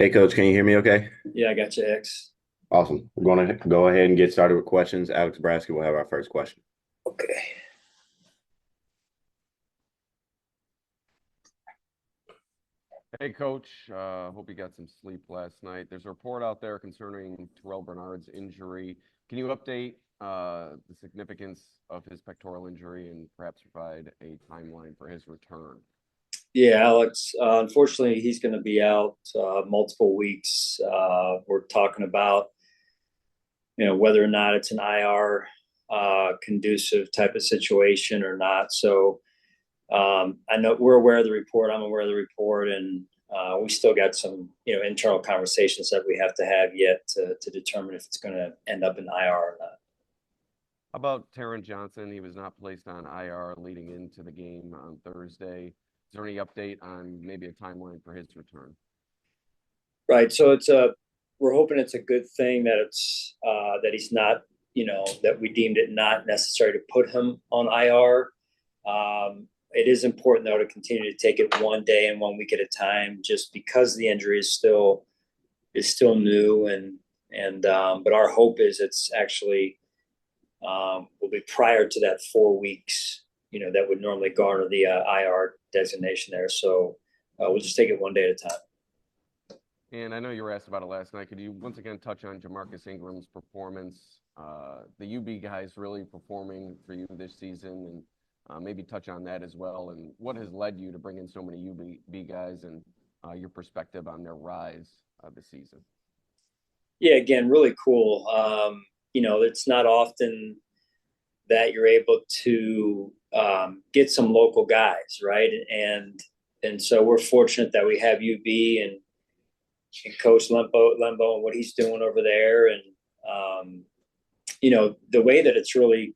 Hey, Coach, can you hear me okay? Yeah, I got you, X. Awesome. We're going to go ahead and get started with questions. Alex Brasky will have our first question. Okay. Hey, Coach. Hope you got some sleep last night. There's a report out there concerning Terrel Bernard's injury. Can you update the significance of his pectoral injury and perhaps provide a timeline for his return? Yeah, Alex. Unfortunately, he's going to be out multiple weeks. We're talking about, whether or not it's an IR conducive type of situation or not. So I know we're aware of the report. I'm aware of the report, and we still got some, internal conversations that we have to have yet to determine if it's going to end up in IR or not. How about Taron Johnson? He was not placed on IR leading into the game on Thursday. Is there any update on maybe a timeline for his return? Right. So we're hoping it's a good thing that it's that he's not, that we deemed it not necessary to put him on IR. It is important though to continue to take it one day and 1 week at a time, just because the injury is still new, and but our hope is it's actually will be prior to that 4 weeks, that would normally garner the IR designation there. So we'll just take it one day at a time. And I know you were asked about it last night. Could you once again touch on Jamarcus Ingram's performance? The UB guys really performing for you this season, and maybe touch on that as well. And what has led you to bring in so many UB guys, and your perspective on their rise this season? Yeah, again, really cool. It's not often that you're able to get some local guys, right? And so we're fortunate that we have UB and Coach Lembo and what he's doing over there, and the way that it's really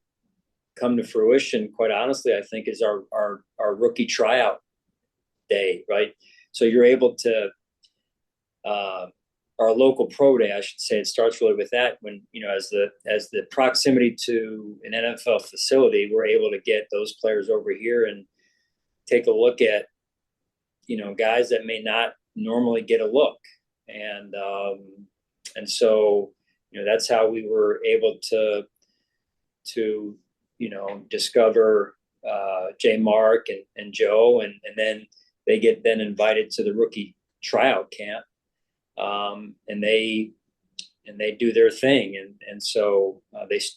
come to fruition, quite honestly, I think is our rookie tryout day, right? So you're able to our local pro day, I should say. It starts really with that, when, as the proximity to an NFL facility, we're able to get those players over here and take a look at, guys that may not normally get a look. And so, that's how we were able to discover J Mark and Joe, and then they get then invited to the rookie tryout camp. And they do their thing, and so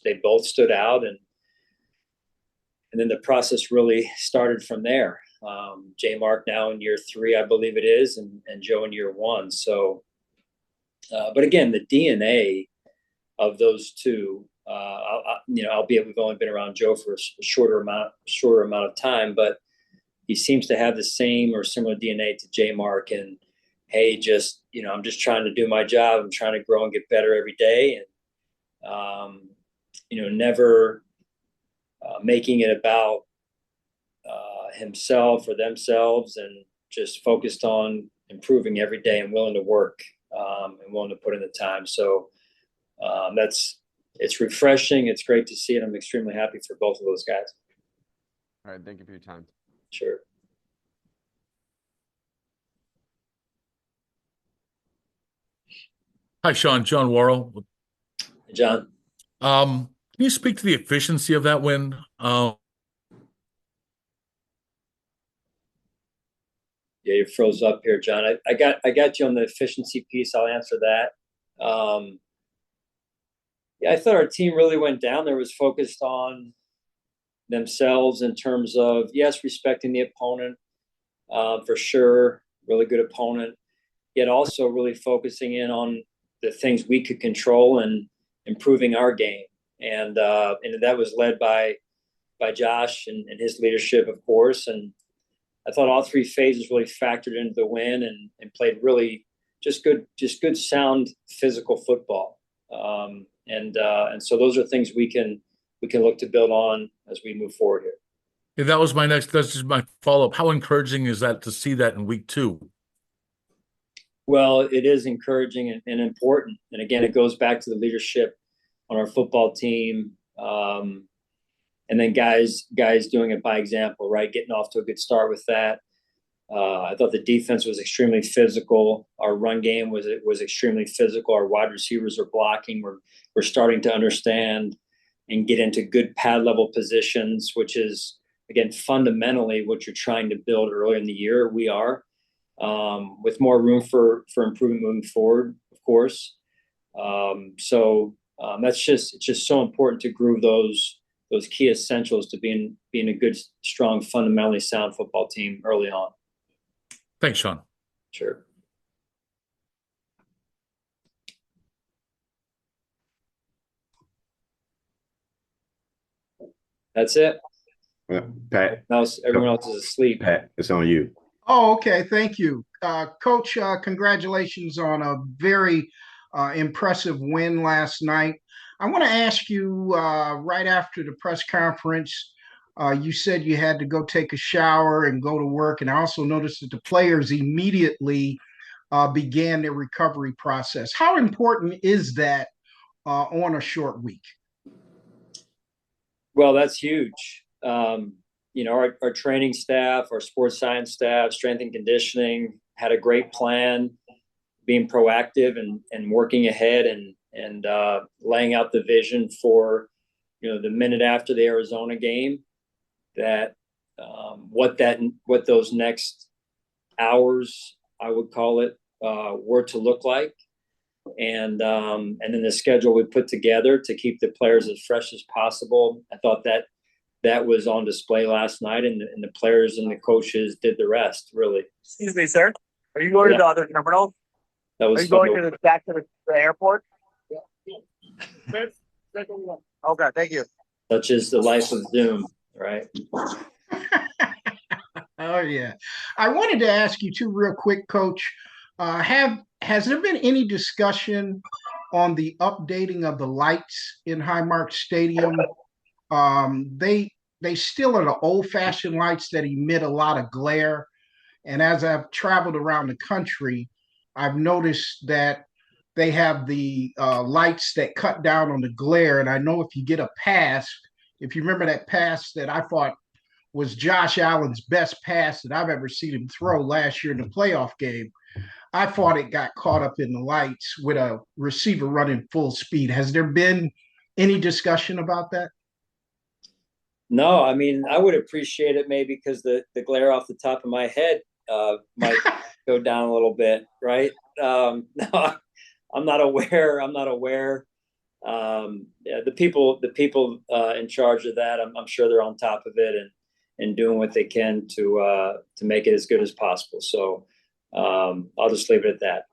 they both stood out, and then the process really started from there. J Mark now in year 3, I believe it is, and Joe in year 1. So, but again, the DNA of those two, albeit we've only been around Joe for a shorter amount of time, but he seems to have the same or similar DNA to J Mark. And hey, I'm just trying to do my job. I'm trying to grow and get better every day, and never making it about himself or themselves, and just focused on improving every day, and willing to work, and willing to put in the time. So it's refreshing. It's great to see it. I'm extremely happy for both of those guys. All right, thank you for your time. Sure. Hi, Sean. John Worrell. John. Can you speak to the efficiency of that win? Yeah, you froze up here, John. I got you on the efficiency piece. I'll answer that. Yeah, I thought our team really went down there, was focused on themselves in terms of, yes, respecting the opponent, for sure, really good opponent, yet also really focusing in on the things we could control and improving our game. And that was led by Josh and his leadership, of course. And I thought all 3 phases really factored into the win, and played really just good sound physical football. And so those are things we can look to build on as we move forward here. Yeah, that's just my follow-up. How encouraging is that to see that in week 2? Well, it is encouraging and important. And again, it goes back to the leadership on our football team. And then guys doing it by example, right? Getting off to a good start with that. I thought the defense was extremely physical. Our run game was extremely physical. Our wide receivers are blocking. We're starting to understand and get into good pad level positions, which is, again, fundamentally what you're trying to build early in the year. We are, with more room for improvement moving forward, of course. It's just so important to groove those key essentials to being a good, strong, fundamentally sound football team early on. Thanks, Sean. Sure. That's it. Pat, Everyone else is asleep. Pat, it's on you. Oh, okay. Thank you. Coach, congratulations on a very impressive win last night. I want to ask you, right after the press conference, you said you had to go take a shower and go to work. And I also noticed that the players immediately began their recovery process. How important is that on a short week? Well, that's huge. Our training staff, our sports science staff, strength and conditioning had a great plan, being proactive and working ahead and laying out the vision for, the minute after the Arizona game, that what those next hours, I would call it, were to look like. And then the schedule we put together to keep the players as fresh as possible. I thought that was on display last night, and the players and the coaches did the rest, really. Excuse me, sir. Are you going to the other terminal? That was Are you going back to the airport? Yeah. Okay, thank you. Such is the life of Zoom, right? Oh, yeah. I wanted to ask you too, real quick, Coach. Has there been any discussion on the updating of the lights in Highmark Stadium? They still are the old-fashioned lights that emit a lot of glare. And as I've traveled around the country, I've noticed that they have the lights that cut down on the glare. And I know if you get a pass, if you remember that pass that I thought was Josh Allen's best pass that I've ever seen him throw last year in the playoff game, I thought it got caught up in the lights with a receiver running full speed. Has there been any discussion about that? No, I mean, I would appreciate it maybe because the glare off the top of my head might go down a little bit, right? No, I'm not aware. The people in charge of that, I'm sure they're on top of it and doing what they can to make it as good as possible. So I'll just leave it at that.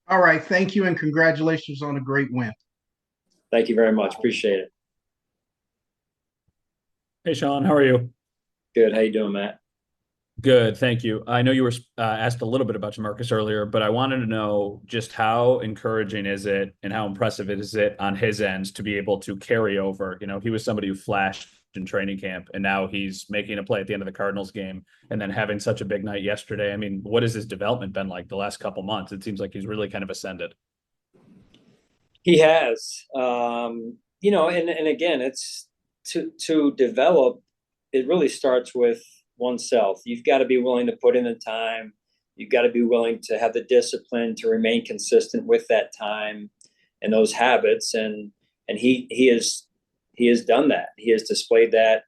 All right. Thank you, and congratulations on a great win. Thank you very much. Appreciate it. Hey, Sean, how are you? Good. How you doing, Matt? Good, thank you. I know you were asked a little bit about Jamarcus earlier, but I wanted to know just how encouraging is it and how impressive is it on his end to be able to carry over? He was somebody who flashed in training camp, and now he's making a play at the end of the Cardinals game and then having such a big night yesterday. I mean, what has his development been like the last couple months? It seems like he's really kind of ascended. He has, and again, it's to develop. It really starts with oneself. You've got to be willing to put in the time. You've got to be willing to have the discipline to remain consistent with that time and those habits. And he has done that. He has displayed that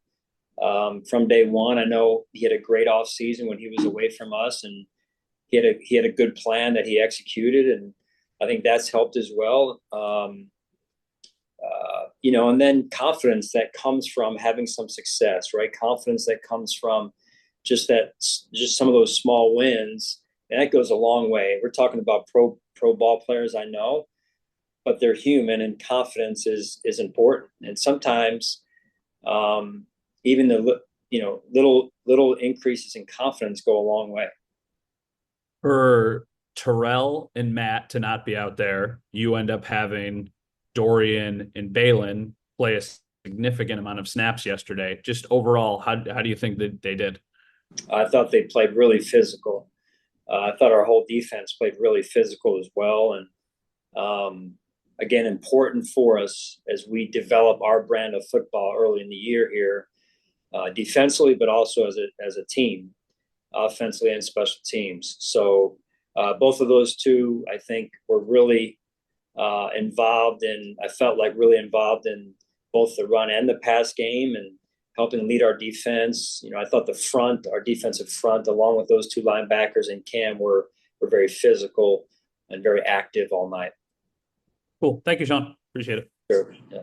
from day one. I know he had a great off season when he was away from us, and he had a good plan that he executed, and I think that's helped as well. And then confidence that comes from having some success, right? Confidence that comes from just some of those small wins, and that goes a long way. We're talking about pro ball players, I know, but they're human, and confidence is important. And sometimes, even the little increases in confidence go a long way. For Terrell and Matt to not be out there, you end up having Dorian and Balin play a significant amount of snaps yesterday. Just overall, how do you think that they did? I thought they played really physical. I thought our whole defense played really physical as well. And again, important for us as we develop our brand of football early in the year here, defensively, but also as a team. offensively and special teams. So both of those two, I think, were really involved in, I felt like really involved in both the run and the pass game and helping lead our defense. I thought our defensive front, along with those two linebackers and Cam were very physical and very active all night. Cool. Thank you, Sean. Appreciate it. Sure. Yeah.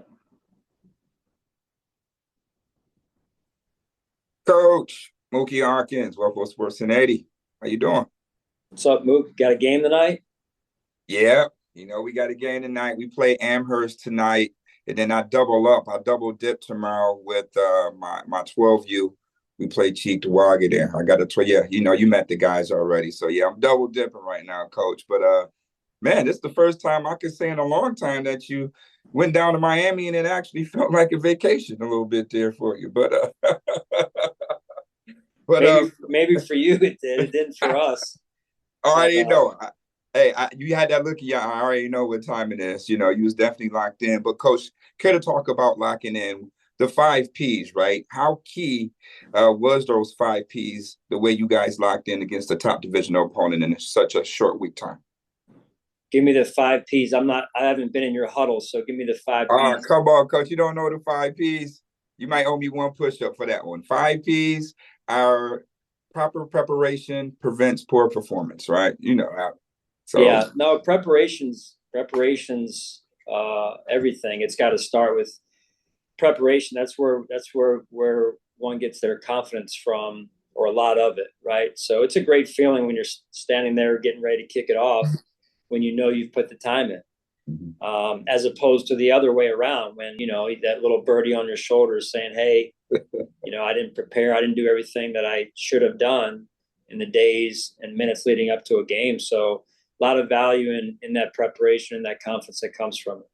Coach Mookie Harkins, Waco Sports 1080. How you doing? What's up, Mook? Got a game tonight? Yeah, we got a game tonight. We play Amherst tonight, and then I double up. I double dip tomorrow with my 12U. We play Cheek to Wagga there. I got a yeah, you met the guys already. So yeah, I'm double dipping right now, Coach. But man, this is the first time I can say in a long time that you went down to Miami and it actually felt like a vacation a little bit there for you. But maybe for you it did. It didn't for us. I already know. You had that look. Yeah, I already know what time it is. You was definitely locked in. But Coach, care to talk about locking in the 5 Ps, right? How key was those 5 Ps the way you guys locked in against the top divisional opponent in such a short week time? Give me the 5 Ps. I haven't been in your huddle, so give me the 5 Ps. Come on, Coach. You don't know the 5 Ps? You might owe me one push-up for that one. 5 Ps are proper preparation prevents poor performance, right? So yeah, no, preparations, everything. It's got to start with preparation. That's where one gets their confidence from, or a lot of it, right? So it's a great feeling when you're standing there getting ready to kick it off, when you've put the time in, as opposed to the other way around, when that little birdie on your shoulder is saying, hey, I didn't prepare, I didn't do everything that I should have done in the days and minutes leading up to a game. So a lot of value in that preparation and that confidence that comes from it.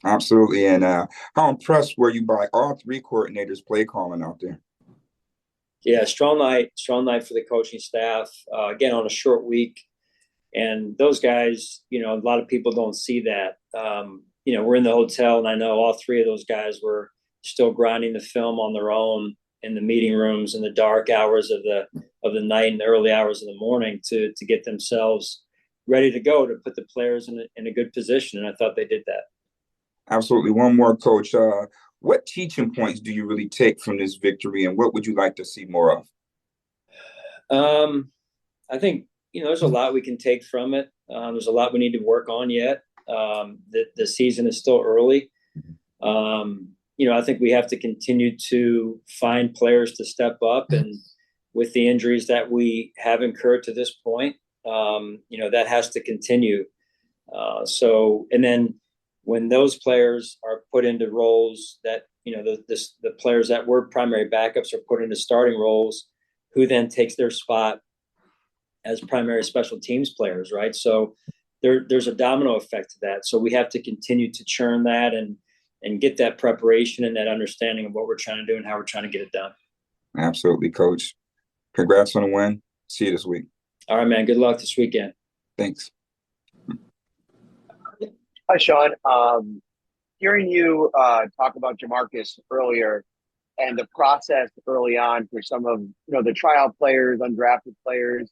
Absolutely. And how impressed were you by all 3 coordinators play calling out there? Yeah, strong night for the coaching staff. Again, on a short week. And those guys, a lot of people don't see that. We're in the hotel, and I know all 3 of those guys were still grinding the film on their own in the meeting rooms in the dark hours of the night and the early hours of the morning to get themselves ready to go, to put the players in a good position. And I thought they did that. Absolutely. One more, Coach. What teaching points do you really take from this victory, and what would you like to see more of? I think, there's a lot we can take from it. There's a lot we need to work on yet. The season is still early. I think we have to continue to find players to step up, and with the injuries that we have incurred to this point, that has to continue. And then when those players are put into roles that, the players that were primary backups are put into starting roles, who then takes their spot as primary special teams players, right? So there's a domino effect to that. So we have to continue to churn that and get that preparation and that understanding of what we're trying to do and how we're trying to get it done. Absolutely, Coach. Congrats on the win. See you this week. All right, man. Good luck this weekend. Thanks. Hi, Sean. Hearing you talk about Jamarcus earlier and the process early on for some of the tryout players, undrafted players,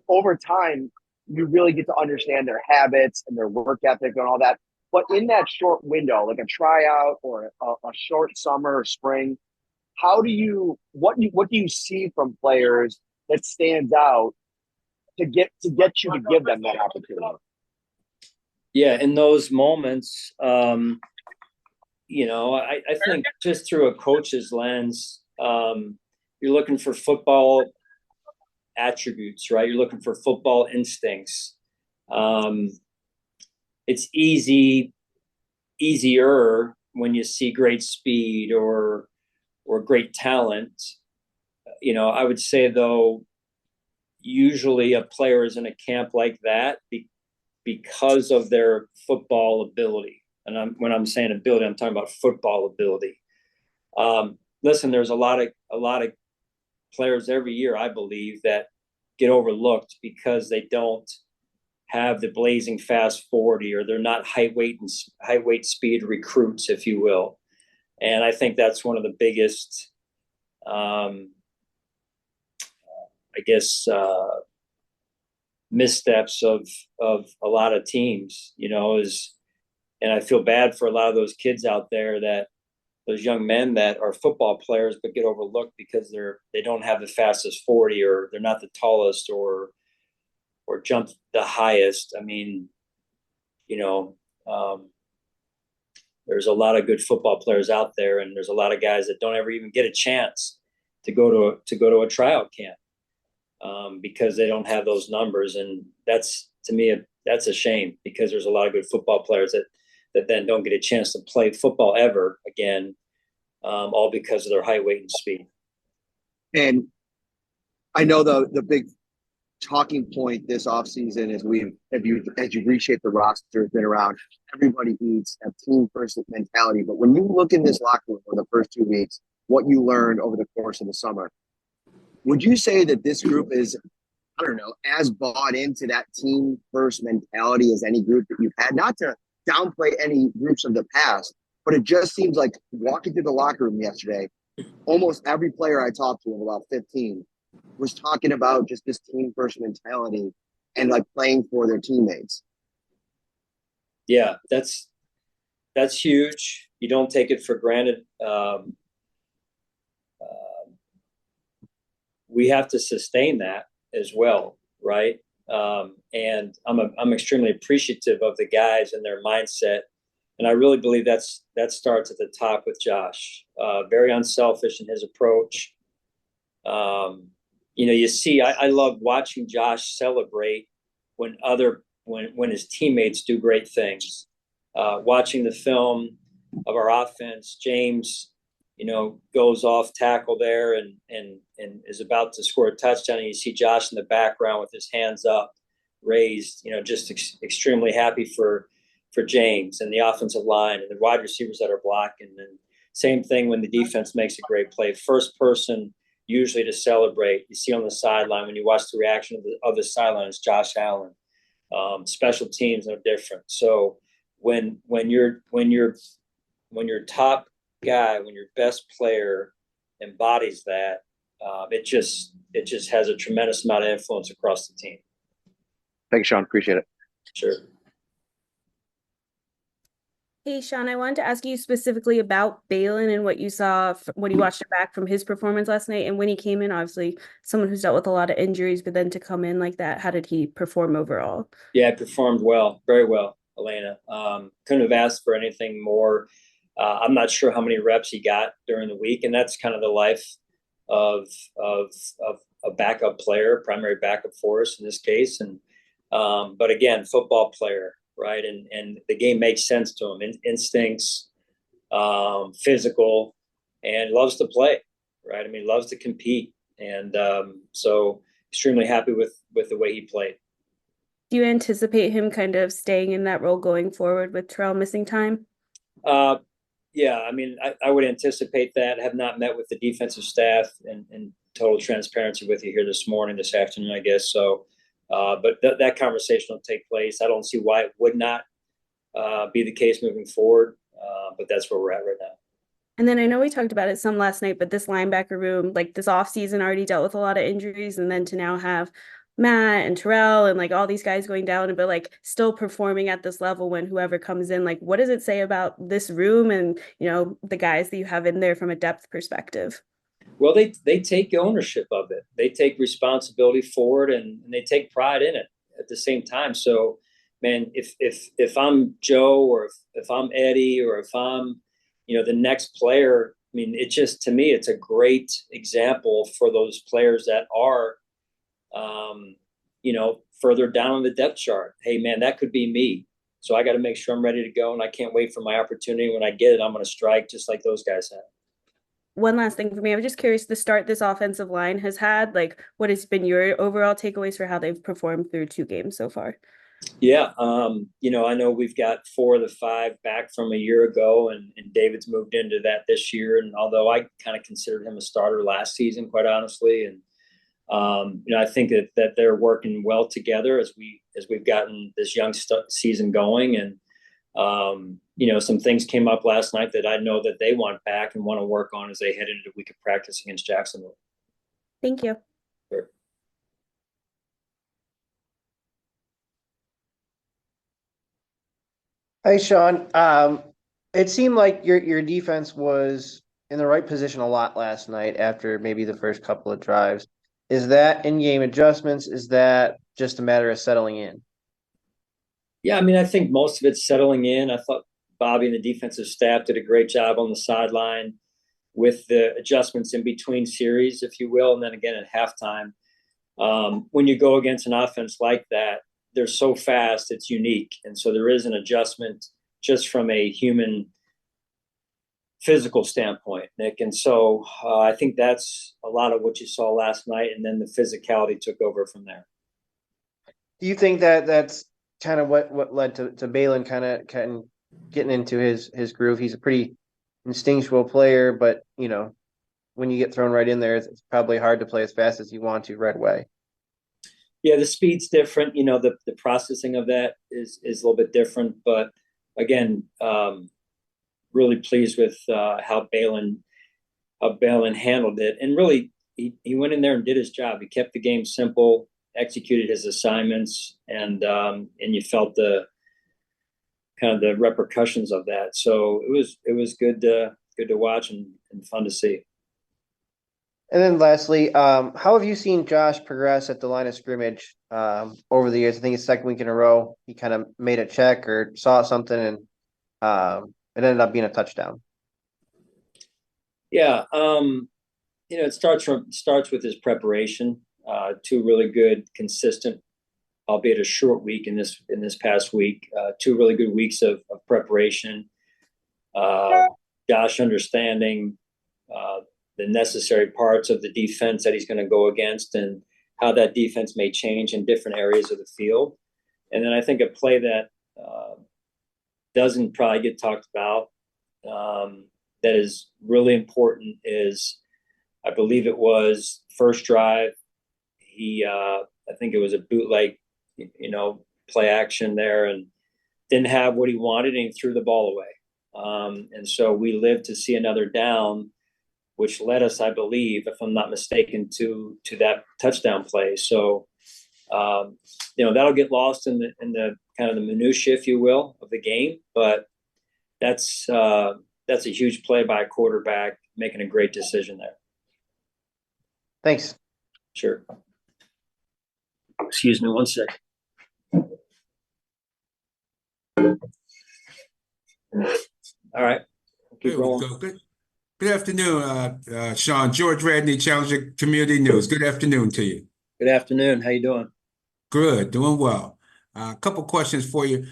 over time, you really get to understand their habits and their work ethic and all that. But in that short window, like a tryout or a short summer or spring, what do you see from players that stands out to get you to give them that opportunity? Yeah, in those moments, I think just through a coach's lens, you're looking for football attributes, right? You're looking for football instincts. It's easier when you see great speed or great talent. I would say, though, usually a player is in a camp like that because of their football ability. And when I'm saying ability, I'm talking about football ability. Listen, there's a lot of players every year, I believe, that get overlooked because they don't have the blazing fast 40, or they're not high weight speed recruits, if you will. And I think that's one of the biggest, I guess, missteps of a lot of teams, and I feel bad for a lot of those kids out there, that those young men that are football players but get overlooked because they don't have the fastest 40, or they're not the tallest, or jump the highest. I mean, there's a lot of good football players out there, and there's a lot of guys that don't ever even get a chance to go to a tryout camp, because they don't have those numbers. And that's, to me, that's a shame, because there's a lot of good football players that then don't get a chance to play football ever again, all because of their height, weight, and speed. And I know the big talking point this offseason, as you reshape the roster, has been around everybody eats, a team first mentality. But when you look in this locker room for the first 2 weeks, what you learned over the course of the summer, would you say that this group is, I don't know, as bought into that team first mentality as any group that you've had? Not to downplay any groups of the past, but it just seems like walking through the locker room yesterday, almost every player I talked to, of about 15, was talking about just this team first mentality and like playing for their teammates. Yeah, that's huge. You don't take it for granted. We have to sustain that as well, right? And I'm extremely appreciative of the guys and their mindset, and I really believe that starts at the top with Josh. Very unselfish in his approach. You see, I love watching Josh celebrate when his teammates do great things. Watching the film of our offense, James, goes off tackle there and is about to score a touchdown, and you see Josh in the background with his hands up, raised, just extremely happy for James and the offensive line and the wide receivers that are blocking. And same thing when the defense makes a great play. First person usually to celebrate, you see on the sideline, when you watch the reaction of the sideline, is Josh Allen. Special teams are different. So when your top guy, when your best player embodies that, it just has a tremendous amount of influence across the team. Thanks, Sean. Appreciate it. Sure. Hey, Sean, I wanted to ask you specifically about Balin and what you saw when you watched it back from his performance last night. And when he came in, obviously someone who's dealt with a lot of injuries, but then to come in like that, how did he perform overall? Yeah, performed well, very well, Elena. Couldn't have asked for anything more. I'm not sure how many reps he got during the week, and that's kind of the life of a backup player, primary backup for us in this case. And but again, football player, right? And the game makes sense to him. Instincts, physical, and loves to play, right? I mean, loves to compete, and so extremely happy with the way he played. Do you anticipate him kind of staying in that role going forward with Terrell missing time? Yeah, I mean, I would anticipate that. I have not met with the defensive staff and total transparency with you here this afternoon, I guess. So, but that conversation will take place. I don't see why it would not be the case moving forward, but that's where we're at right now. And then I know we talked about it some last night, but this linebacker room, like this offseason already dealt with a lot of injuries, and then to now have Matt and Terrell and like all these guys going down, but like still performing at this level when whoever comes in, like what does it say about this room and, the guys that you have in there from a depth perspective? Well, they take ownership of it. They take responsibility for it, and they take pride in it at the same time. So, man, if I'm Joe, or if I'm Eddie, or if I'm, the next player, I mean, to me, it's a great example for those players that are, further down on the depth chart. Hey, man, that could be me. So I got to make sure I'm ready to go, and I can't wait for my opportunity. When I get it, I'm going to strike just like those guys have. One last thing for me, I'm just curious, the start this offensive line has had, like what has been your overall takeaways for how they've performed through 2 games so far? Yeah, I know we've got 4 of the 5 back from a year ago, and David's moved into that this year. And although I kind of considered him a starter last season, quite honestly, and I think that they're working well together as we've gotten this young season going. And some things came up last night that I know that they want back and want to work on as they head into the week of practice against Jacksonville. Thank you. Sure. Hey, Sean. It seemed like your defense was in the right position a lot last night after maybe the first couple of drives. Is that in-game adjustments? Is that just a matter of settling in? Yeah, I mean, I think most of it's settling in. I thought Bobby and the defensive staff did a great job on the sideline with the adjustments in between series, if you will, and then again at halftime. When you go against an offense like that, they're so fast, it's unique. And so there is an adjustment just from a human physical standpoint, Nick. And so I think that's a lot of what you saw last night. And then the physicality took over from there. Do you think that that's kind of what led to Balin kind of getting into his groove? He's a pretty instinctual player, but when you get thrown right in there, it's probably hard to play as fast as you want to right away. Yeah, the speed's different. The processing of that is a little bit different. But again, really pleased with how Balin handled it. And really, he went in there and did his job. He kept the game simple, executed his assignments, and you felt the kind of the repercussions of that. So it was good to watch and fun to see. And then lastly, how have you seen Josh progress at the line of scrimmage over the years? I think it's second week in a row. He kind of made a check or saw something, and it ended up being a touchdown. Yeah, it starts with his preparation. 2 really good, consistent, albeit a short week in this past week. 2 really good weeks of preparation. Josh understanding the necessary parts of the defense that he's going to go against and how that defense may change in different areas of the field. And then I think a play that doesn't probably get talked about that is really important is, I believe it was first drive. I think it was a bootleg, play action there, and didn't have what he wanted, and he threw the ball away. And so we lived to see another down, which led us, I believe, if I'm not mistaken, to that touchdown play. So, that'll get lost in the kind of the minutia, if you will, of the game. But that's a huge play by a quarterback making a great decision there. Thanks. Sure. Excuse me 1 second. All right. Keep rolling. Good afternoon, Sean. George Radney, Challenger Community News. Good afternoon to you. Good afternoon. How you doing? Good, doing well. A couple questions for you.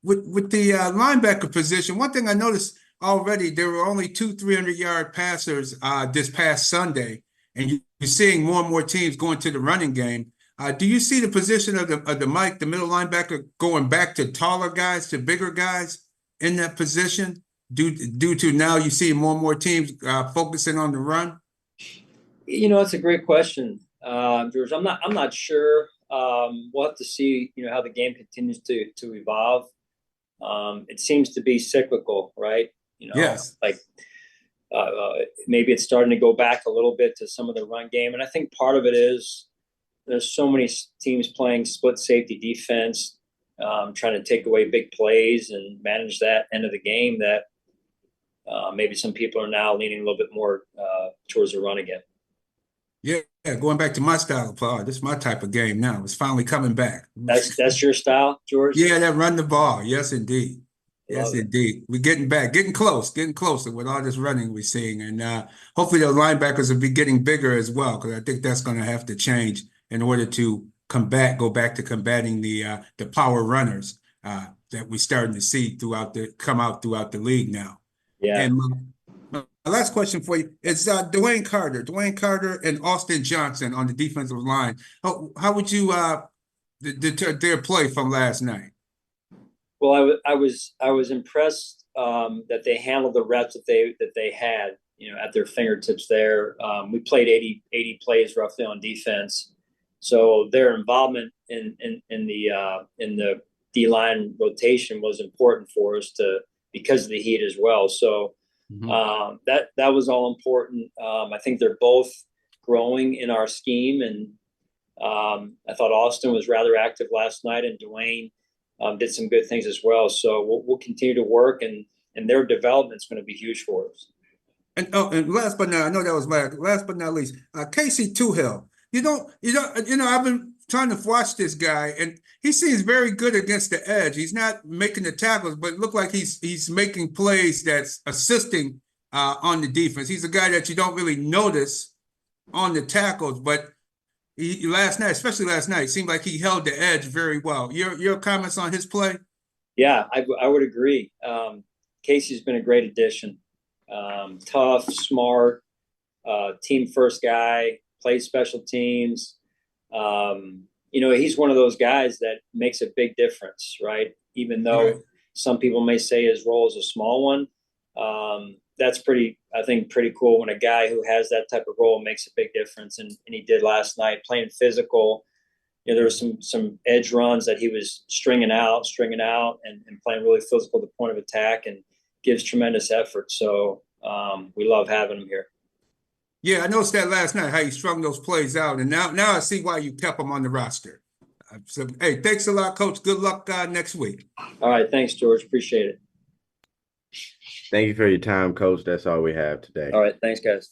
With the linebacker position, one thing I noticed already, there were only 2 300-yard passers this past Sunday, and you're seeing more and more teams going to the running game. Do you see the position of the Mike, the middle linebacker, going back to taller guys, to bigger guys in that position? Due to now you see more and more teams focusing on the run? It's a great question, George. I'm not sure. We'll have to see, how the game continues to evolve. It seems to be cyclical, right? Yes. Like maybe it's starting to go back a little bit to some of the run game, and I think part of it is there's so many teams playing split safety defense, trying to take away big plays and manage that end of the game that. Maybe some people are now leaning a little bit more towards the run again. Yeah, going back to my style of play. This is my type of game now. It's finally coming back. That's your style, George? Yeah, that run the ball. Yes, indeed. Yes, Love indeed. We're getting back, getting closer with all this running we're seeing. And hopefully those linebackers will be getting bigger as well, because I think that's going to have to change in order to go back to combating the power runners that we're starting to see come out throughout the league now. Yeah. And my last question for you is Dwayne Carter and Austin Johnson on the defensive line. How would you their play from last night? Well, I was impressed that they handled the reps that they had, at their fingertips there. We played 80 plays roughly on defense, so their involvement in the D-line rotation was important for us because of the heat as well. So that was all important. I think they're both growing in our scheme, and I thought Austin was rather active last night, and Dwayne did some good things as well. So we'll continue to work, and their development is going to be huge for us. And last but not, I know that was last but not least, Casey Toohill. I've been trying to watch this guy, and he seems very good against the edge. He's not making the tackles, but it looked like he's making plays that's assisting on the defense. He's a guy that you don't really notice on the tackles, but especially last night, seemed like he held the edge very well. Your comments on his play? Yeah, I would agree. Casey's been a great addition. Tough, smart, team first guy, plays special teams. He's one of those guys that makes a big difference, right? Even though some people may say his role is a small one. That's pretty cool when a guy who has that type of role makes a big difference. And he did last night, playing physical. There was some edge runs that he was stringing out and playing really physical at the point of attack, and gives tremendous effort. So we love having him here. Yeah, I noticed that last night, how you strung those plays out. And now I see why you kept him on the roster. So, hey, thanks a lot, Coach. Good luck next week. All right. Thanks, George. Appreciate it. Thank you for your time, Coach. That's all we have today. All right. Thanks, guys.